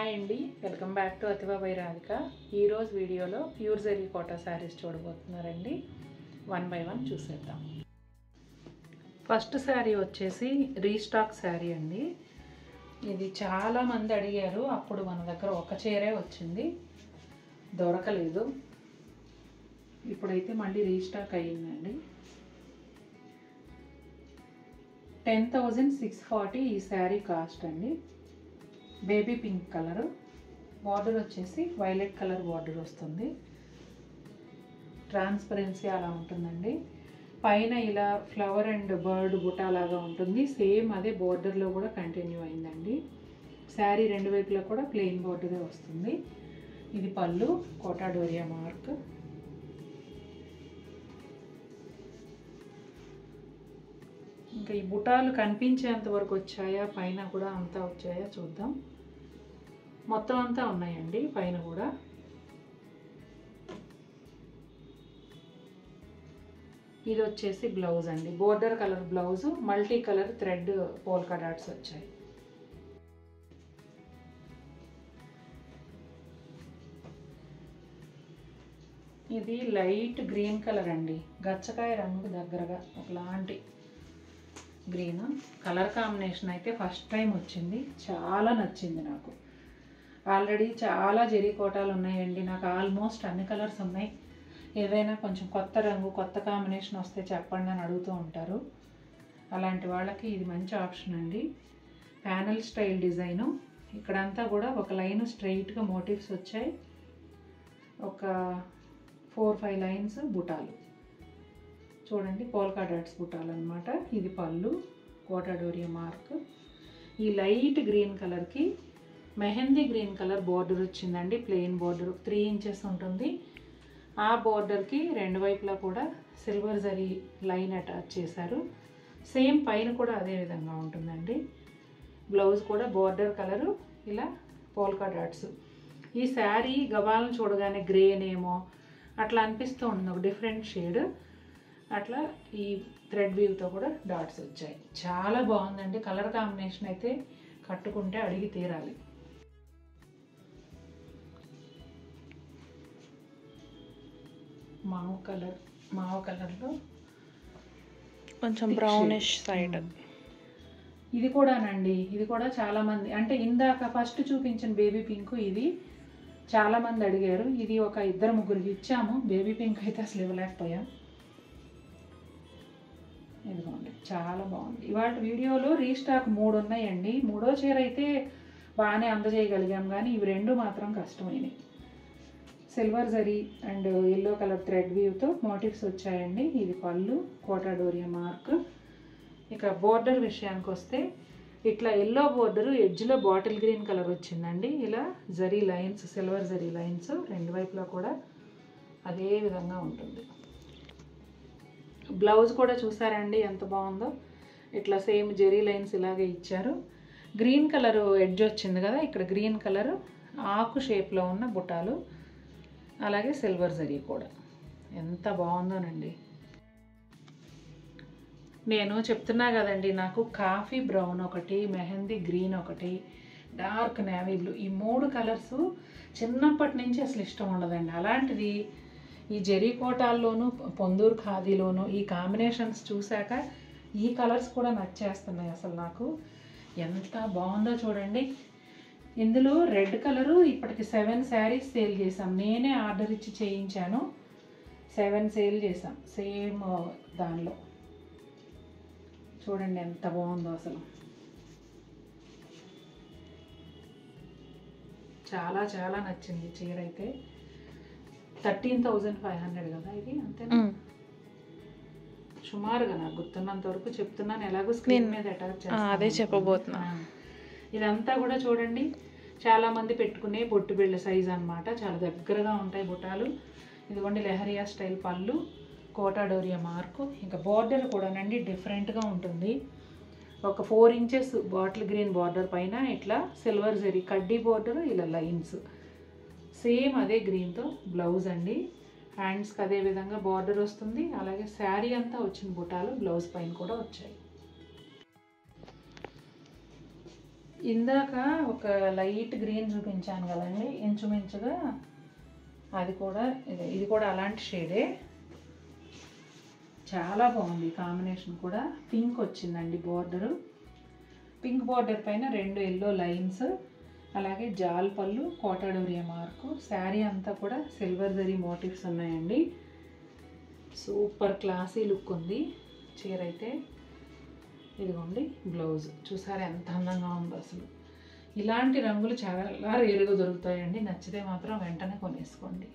Hi అండి, welcome back to Athiva by Radhika. ఈరోజు వీడియోలో ప్యూర్ జరీ కోటా శారీస్ చూడబోతున్నారండి. వన్ బై వన్ చూసేద్దాం. ఫస్ట్ శారీ వచ్చేసి రీస్టాక్ శారీ అండి. ఇది చాలామంది అడిగారు. అప్పుడు మన దగ్గర ఒక చీరే వచ్చింది, దొరకలేదు. ఇప్పుడైతే మళ్ళీ రీస్టాక్ అయ్యిందండి. 10,640 ఈ శారీ కాస్ట్ అండి. బేబీ పింక్ కలరు, బార్డర్ వచ్చేసి వైలెట్ కలర్ బార్డర్ వస్తుంది. ట్రాన్స్పరెన్సీ అలా ఉంటుందండి. పైన ఇలా ఫ్లవర్ అండ్ బర్డ్ బుటా లాగా ఉంటుంది. సేమ్ అదే బార్డర్లో కూడా కంటిన్యూ అయిందండి. శారీ రెండు వైపులా కూడా ప్లెయిన్ బార్డరే వస్తుంది. ఇది పళ్ళు, కోటా డోరియా మార్క్. ఇంకా ఈ బుటాలు కనిపించేంత వరకు వచ్చాయా, పైన కూడా అంతా వచ్చాయా చూద్దాం. మొత్తం అంతా ఉన్నాయండి పైన కూడా. ఇది వచ్చేసి బ్లౌజ్ అండి. Border colour blouse, multi colour thread polka dots వచ్చాయి. ఇది లైట్ గ్రీన్ కలర్ అండి. గచ్చకాయ రంగు దగ్గరగా ఒకలాంటి గ్రీన్ కలర్ కాంబినేషన్ అయితే ఫస్ట్ టైం వచ్చింది. చాలా నచ్చింది నాకు. ఆల్రెడీ చాలా జరీ కోటాలు ఉన్నాయండి. నాకు ఆల్మోస్ట్ అన్ని కలర్స్ ఉన్నాయి. ఏదైనా కొంచెం కొత్త రంగు, కొత్త కాంబినేషన్ వస్తే చెప్పండి అని అడుగుతూ ఉంటారు. అలాంటి వాళ్ళకి ఇది మంచి ఆప్షన్ అండి. Panel style design. ఇక్కడంతా కూడా ఒక లైన్ స్ట్రైట్గా మోటివ్స్ వచ్చాయి. ఒక 4-5 లైన్స్ బుటాలు చూడండి, పోల్కా డాట్స్ బుటాలు అనమాట. ఇది పళ్ళు, కోటా డోరియా మార్క్. ఈ లైట్ గ్రీన్ కలర్కి మెహందీ గ్రీన్ కలర్ బార్డర్ వచ్చిందండి. ప్లెయిన్ బార్డర్ 3 ఇంచెస్ ఉంటుంది. ఆ బార్డర్కి రెండు వైపులా కూడా సిల్వర్ జరీ లైన్ అటాచ్ చేశారు. సేమ్ పైన కూడా అదే విధంగా ఉంటుందండి. బ్లౌజ్ కూడా బార్డర్ కలరు ఇలా పోల్కా డాట్స్. ఈ శారీ గబాలను చూడగానే గ్రేనేమో అట్లా అనిపిస్తూ ఉంటుంది, ఒక డిఫరెంట్ షేడ్. అట్లా ఈ థ్రెడ్ వీవ్తో కూడా డాట్స్ వచ్చాయి. చాలా బాగుందండి. కలర్ కాంబినేషన్ అయితే కట్టుకుంటే అడిగి తీరాలి. మావ కలర్లో కొంచెం బ్రౌనిష్ సైడ్. ఇది కూడానండి. ఇది కూడా చాలామంది, అంటే ఇందాక ఫస్ట్ చూపించిన బేబీ పింక్ ఇది చాలామంది అడిగారు. ఇది ఒక 2-3 ఇచ్చాము. బేబీ పింక్ అయితే అసలు ఇవ్వలేకపోయాం. ఇదిగోండి, చాలా బాగుంది. ఇవాళ వీడియోలో రీస్టాక్ 3 ఉన్నాయండి. 3వ చీర అయితే బాగానే అందజేయగలిగాం, కానీ ఇవి రెండు మాత్రం కష్టమైనవి. Silver zari and yellow colour thread వీవ్తో మోటివ్స్ వచ్చాయండి. ఇది పళ్ళు, కోటా డోరియా మార్క్. ఇక బోర్డర్ విషయానికి వస్తే ఇట్లా ఎల్లో బోర్డరు ఎడ్జ్లో బాటిల్ గ్రీన్ కలర్ వచ్చిందండి. ఇలా zari lines, silver zari lines రెండు వైపులా కూడా అదే విధంగా ఉంటుంది. బ్లౌజ్ కూడా చూసారండి ఎంత బాగుందో. ఇట్లా సేమ్ జెరీ లైన్స్ ఇలాగే ఇచ్చారు. గ్రీన్ కలర్ ఎడ్జ్ వచ్చింది కదా, ఇక్కడ గ్రీన్ కలర్ ఆకు షేప్లో ఉన్న బుటాలు, అలాగే సిల్వర్ జరీ కూడా. ఎంత బాగుందోనండి. నేను చెప్తున్నా కదండి, నాకు కాఫీ బ్రౌన్ ఒకటి, మెహందీ గ్రీన్ ఒకటి, డార్క్ నేవీ బ్లూ, ఈ 3 కలర్స్ చిన్నప్పటి నుంచి అసలు ఇష్టం ఉండదండి. అలాంటిది ఈ జరీ కోటాల్లోనూ పొందూరు ఖాదీలోనూ ఈ కాంబినేషన్స్ చూశాక ఈ కలర్స్ కూడా నచ్చేస్తున్నాయి అసలు నాకు. ఎంత బాగుందో చూడండి. ఇందులో రెడ్ కలరు ఇప్పటికి 7 శారీస్ సేల్ చేసాం. నేనే ఆర్డర్ ఇచ్చి చేయించాను. 7 సేల్ చేసాం సేమ్ దానిలో. చూడండి ఎంత బాగుందో అసలు. చాలా చాలా నచ్చింది చీర అయితే. 13,500 కదా ఇది, అంతేనా? సుమారుగా నాకు గుర్తున్నంత వరకు చెప్తున్నాను. ఎలాగో స్క్రీన్ మీద అటాచ్ చేస్తాను, అదే చెప్పబోతున్నా. ఇదంతా కూడా చూడండి, చాలామంది పెట్టుకునే బొట్టు బిళ్ళ సైజ్ అనమాట. చాలా దగ్గరగా ఉంటాయి బుటాలు. ఇదిగోండి లెహరియా స్టైల్ పళ్ళు, కోటా డోరియా మార్కు. ఇంకా బార్డర్ కూడానండి డిఫరెంట్గా ఉంటుంది. ఒక 4 ఇంచెస్ బాటిల్ గ్రీన్ బార్డర్ పైన ఇట్లా సిల్వర్ జరీ కడ్డీ బార్డర్, ఇలా లైన్స్ సేమ్ అదే గ్రీన్తో బ్లౌజ్ అండి. హ్యాండ్స్కి అదే విధంగా బార్డర్ వస్తుంది. అలాగే శారీ అంతా వచ్చిన బుటాలు బ్లౌజ్ పైన కూడా వచ్చాయి. ఇందాక ఒక లైట్ గ్రీన్ చూపించాను కదండి, ఇంచుమించుగా అది కూడా ఇది కూడా అలాంటి షేడే. చాలా బాగుంది కాంబినేషన్ కూడా. పింక్ వచ్చిందండి బార్డరు. పింక్ బార్డర్ పైన 2 ఎల్లో లైన్స్, అలాగే జాల్ పళ్ళు, కోటాడోరియా మార్కు. శారీ అంతా కూడా సిల్వర్ జరీ మోటివ్స్ ఉన్నాయండి. సూపర్ క్లాసీ లుక్ ఉంది చీర అయితే. ఇదిగోండి బ్లౌజ్, చూసారా ఎంత అందంగా ఉందో అసలు. ఇలాంటి రంగులు చాలా రేరుగా దొరుకుతాయండి. నచ్చితే మాత్రం వెంటనే కొనేసుకోండి.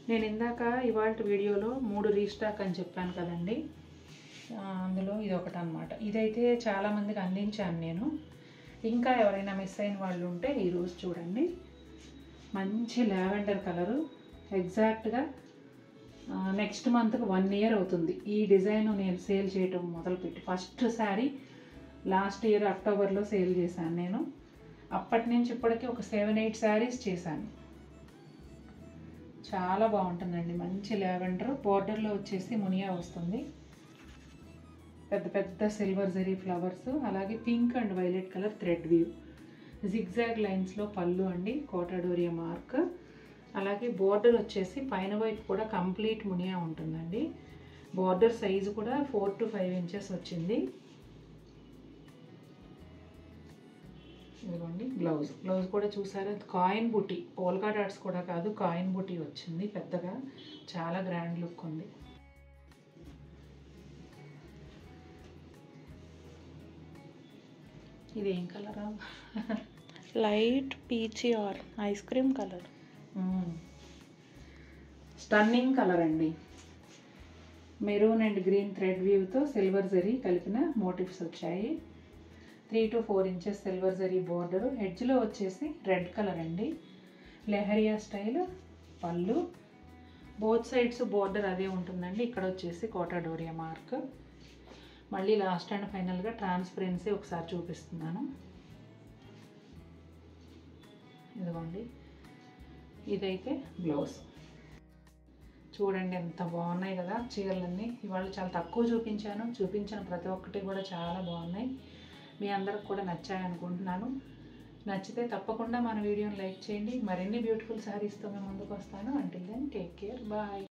నేను ఇందాక ఇవాళ వీడియోలో 3 రీస్టాక్ అని చెప్పాను కదండి, అందులో ఇది ఒకటి అనమాట. ఇదైతే చాలామందికి అందించాను నేను. ఇంకా ఎవరైనా మిస్ అయిన వాళ్ళు ఉంటే ఈరోజు చూడండి. మంచి లావెండర్ కలరు. ఎగ్జాక్ట్గా నెక్స్ట్ మంత్కి 1 ఇయర్ అవుతుంది ఈ డిజైన్ నేను సేల్ చేయటం మొదలుపెట్టి. ఫస్ట్ శారీ లాస్ట్ ఇయర్ అక్టోబర్లో సేల్ చేశాను నేను. అప్పటి నుంచి ఇప్పటికీ ఒక 7-8 శారీస్ చేశాను. చాలా బాగుంటుందండి. మంచి లావెండర్. బోర్డర్లో వచ్చేసి మునియా వస్తుంది, పెద్ద పెద్ద సిల్వర్ జరీ ఫ్లవర్స్, అలాగే pink and violet colour thread weave, zigzag లైన్స్లో పళ్ళు అండి, కోటాడోరియా మార్క్. అలాగే బోర్డర్ వచ్చేసి పైన వైపు కూడా కంప్లీట్ మునియా ఉంటుందండి. బోర్డర్ సైజు కూడా 4 to 5 ఇంచెస్ వచ్చింది. ఇదిగోండి బ్లౌజ్. బ్లౌజ్ కూడా చూసారా, కాయిన్ బుటీ, పోల్కా డాట్స్ కూడా కాదు, కాయిన్ బుటీ వచ్చింది పెద్దగా. చాలా గ్రాండ్ లుక్ ఉంది. ఇది ఏం కలరా? Light peachy R Is cream colour. Stunning colour అండి. Maroon and green thread వ్యూతో silver zari కలిపిన మోటివ్స్ వచ్చాయి. 3 to 4 inches silver zari border. ఎడ్జ్లో వచ్చేసి రెడ్ కలర్ అండి. లెహరియా స్టైల్ పళ్ళు. బోత్ సైడ్స్ బోర్డర్ అదే ఉంటుందండి. ఇక్కడ వచ్చేసి కోటాడోరియా మార్క్. మళ్ళీ లాస్ట్ అండ్ ఫైనల్గా ట్రాన్స్పరెన్సీ ఒకసారి చూపిస్తున్నాను. ఇదిగోండి, ఇదైతే బ్లౌజ్. చూడండి ఎంత బాగున్నాయి కదా చీరలన్నీ. ఇవాళ చాలా తక్కువ చూపించిన ప్రతి ఒక్కటి కూడా చాలా బాగున్నాయి. మీ అందరికి కూడా నచ్చాయనుకుంటున్నాను. నచ్చితే తప్పకుండా మన వీడియోని లైక్ చేయండి. మరిన్ని బ్యూటిఫుల్ శారీస్తో మేము ముందుకు వస్తాను. Until then take care, bye.